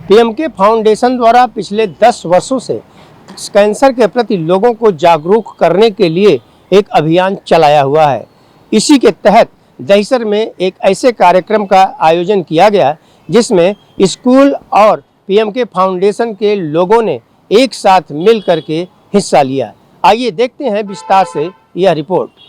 PMK foundation द्वारा पिछले 10 वर्षों से कैंसर के प्रति लोगों को जागरूक करने के लिए एक अभियान चलाया हुआ है। इसी के तहत दहिसर में एक ऐसे कार्यक्रम का आयोजन किया गया जिसमें स्कूल और पीएमके फाउंडेशन के लोगों ने एक साथ मिल करके हिस्सा लिया। आइए देखते हैं विस्तार से यह रिपोर्ट।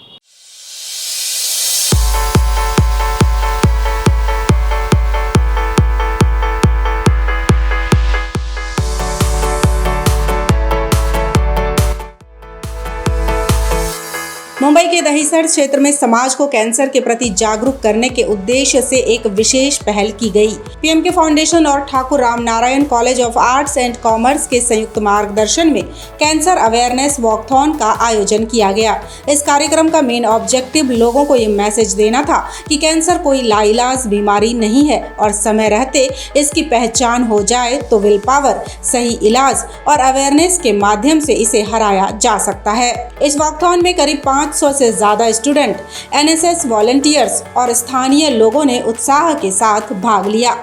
मुंबई के दहिसर क्षेत्र में समाज को कैंसर के प्रति जागरूक करने के उद्देश्य से एक विशेष पहल की गई। पीएमके फाउंडेशन और Thakur Ramnarayan college of arts and commerce के संयुक्त मार्गदर्शन में कैंसर अवेयरनेस वॉकथॉन का आयोजन किया गया। इस कार्यक्रम का मेन ऑब्जेक्टिव लोगों को ये मैसेज देना था कि कैंसर कोई लाइलाज बीमारी नहीं है और समय रहते इसकी पहचान हो जाए तो विल पावर, सही इलाज और अवेयरनेस के माध्यम से इसे हराया जा सकता है। इस वॉकथॉन में करीब 500 से ज्यादा स्टूडेंट, एनएसएस वॉलंटियर्स और स्थानीय लोगों ने उत्साह के साथ भाग लिया।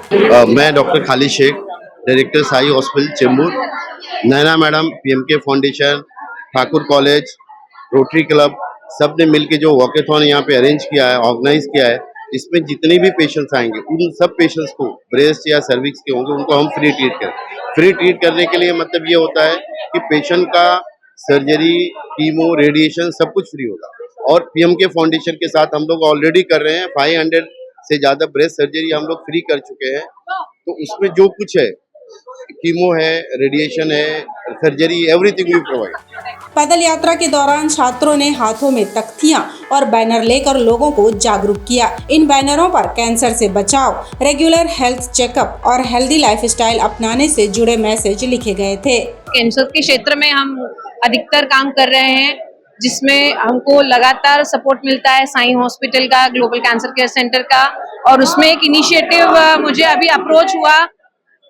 मैं doctor Khalid Sheikh, director Sai hospital Chembur, Naina madam, PMK foundation, Thakur college, rotary club, सब ने मिलकर जो वॉकेथॉन यहाँ पे अरेंज किया है, ऑर्गेनाइज किया है, इसमें जितने भी पेशेंट्स आएंगे उन सब पेशेंट्स को ब्रेस्ट या सर्विक्स के होंगे उनको हम फ्री ट्रीट करें। फ्री ट्रीट करने के लिए मतलब ये होता है कि पेशेंट का सर्जरी, कीमो, रेडिएशन सब कुछ फ्री होगा। और पीएमके फाउंडेशन के साथ हम लोग ऑलरेडी कर रहे हैं, 500 से ज़्यादा ब्रेस्ट सर्जरी हम लोग फ्री कर चुके हैं। तो उसमें जो कुछ है, कीमो है, रेडिएशन है, सर्जरी, एवरीथिंग वी प्रोवाइड। पैदल यात्रा के दौरान छात्रों ने हाथों में तख्तियां और बैनर लेकर लोगों को जागरूक किया। इन बैनरों पर कैंसर से बचाव, रेगुलर हेल्थ चेकअप और हेल्दी लाइफस्टाइल अपनाने से जुड़े मैसेज लिखे गए थे। कैंसर के क्षेत्र में हम अधिकतर काम कर रहे हैं, जिसमें हमको लगातार सपोर्ट मिलता है साई हॉस्पिटल का, ग्लोबल कैंसर केयर सेंटर का, और उसमें एक इनिशिएटिव मुझे अभी अप्रोच हुआ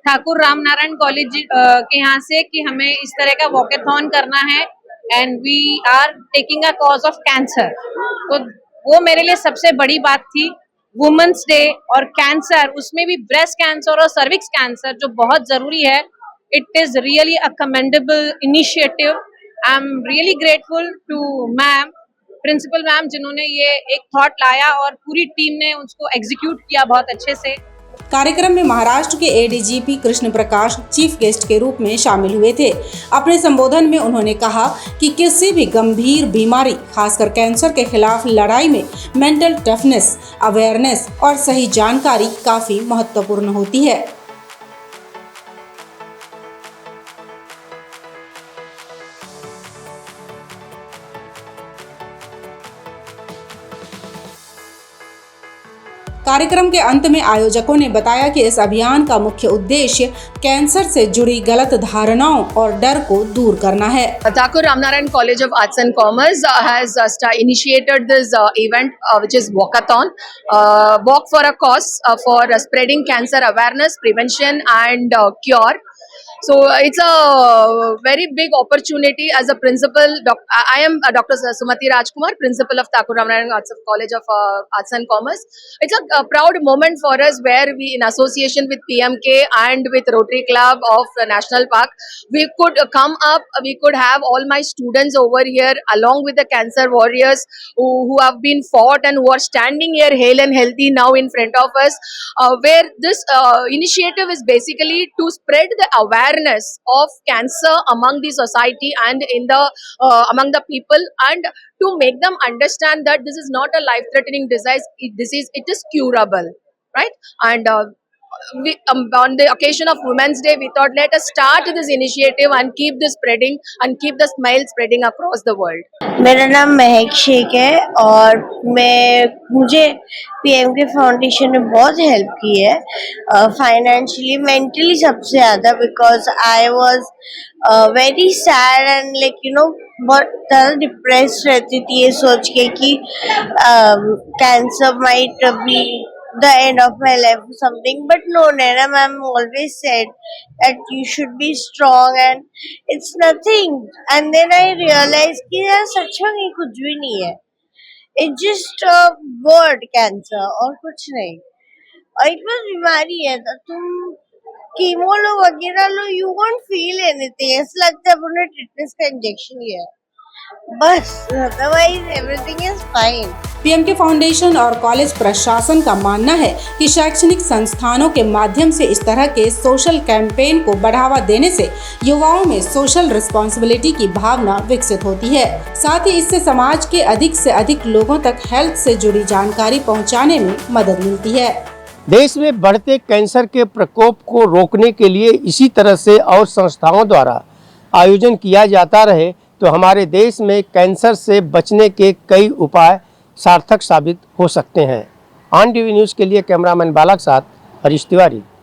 ठाकुर रामनारायण कॉलेज के यहाँ से कि हमें इस तरह का वॉकेथॉन करना है and we are taking a cause of cancer. तो वो मेरे लिए सबसे बड़ी बात थी। वुमेन्स डे और कैंसर, उसमें भी ब्रेस्ट कैंसर और सर्विक्स कैंसर जो बहुत जरूरी है, it is really a commendable initiative. I am really grateful to ma'am, principal ma'am, जिन्होंने ये एक थॉट लाया और पूरी टीम ने उसको एग्जीक्यूट किया बहुत अच्छे से। कार्यक्रम में महाराष्ट्र के ADGP Krishna Prakash chief guest के रूप में शामिल हुए थे। अपने संबोधन में उन्होंने कहा कि किसी भी गंभीर बीमारी, खासकर कैंसर के खिलाफ लड़ाई में मेंटल टफनेस, अवेयरनेस और सही जानकारी काफी महत्वपूर्ण होती है। कार्यक्रम के अंत में आयोजकों ने बताया कि इस अभियान का मुख्य उद्देश्य कैंसर से जुड़ी गलत धारणाओं और डर को दूर करना है। Thakur Ramnaran College of Arts and Commerce has initiated this event which is Walkathon, Walk for a Cause, for spreading cancer awareness, prevention and cure. So it's a very big opportunity. As a principal, I am Dr. Sumati Rajkumar, principal of Thakur Ramnaran College of Arts and Commerce. It's a proud moment for us where we, in association with PMK and with Rotary Club of National Park, we could come up, we could have all my students over here along with the cancer warriors who have been fought and who are standing here hale and healthy now in front of us, where this initiative is basically to spread the awareness of cancer among the society and in the among the people, and to make them understand that this is not a life-threatening disease. It is curable, right? And on the occasion of Women's Day, we thought let us start this initiative and keep this spreading and keep the smile spreading across the world. मेरा नाम महक शेख है और मुझे PMK foundation ने बहुत help की है financially, mentally सबसे ज़्यादा, because I was very sad and बहुत ज़्यादा डिप्रेस रहती थी ये सोच के कि cancer might be the end of my life or something, but no, Naina ma'am always said that you should be strong and it's nothing. And then I realized कि यार सच में नहीं, कुछ भी नहीं है, it's just a word, cancer, और कुछ नहीं, और एक बस बीमारी है। तो तुम कीमो लो वगैरह लो, यू वोंट फील एनीथिंग, ऐसा लगता है उन्होंने टिटनेस का इंजेक्शन लिया है बस, otherwise everything is fine. PMK foundation और कॉलेज प्रशासन का मानना है कि शैक्षणिक संस्थानों के माध्यम से इस तरह के सोशल कैंपेन को बढ़ावा देने से युवाओं में सोशल रिस्पॉन्सिबिलिटी की भावना विकसित होती है। साथ ही इससे समाज के अधिक से अधिक लोगों तक हेल्थ से जुड़ी जानकारी पहुंचाने में मदद मिलती है। देश में बढ़ते कैंसर के प्रकोप को रोकने के लिए इसी तरह से और संस्थाओं द्वारा आयोजन किया जाता रहे तो हमारे देश में कैंसर से बचने के कई उपाय सार्थक साबित हो सकते हैं। ऑन टीवी न्यूज़ के लिए कैमरामैन बाला के साथ हरीश तिवारी।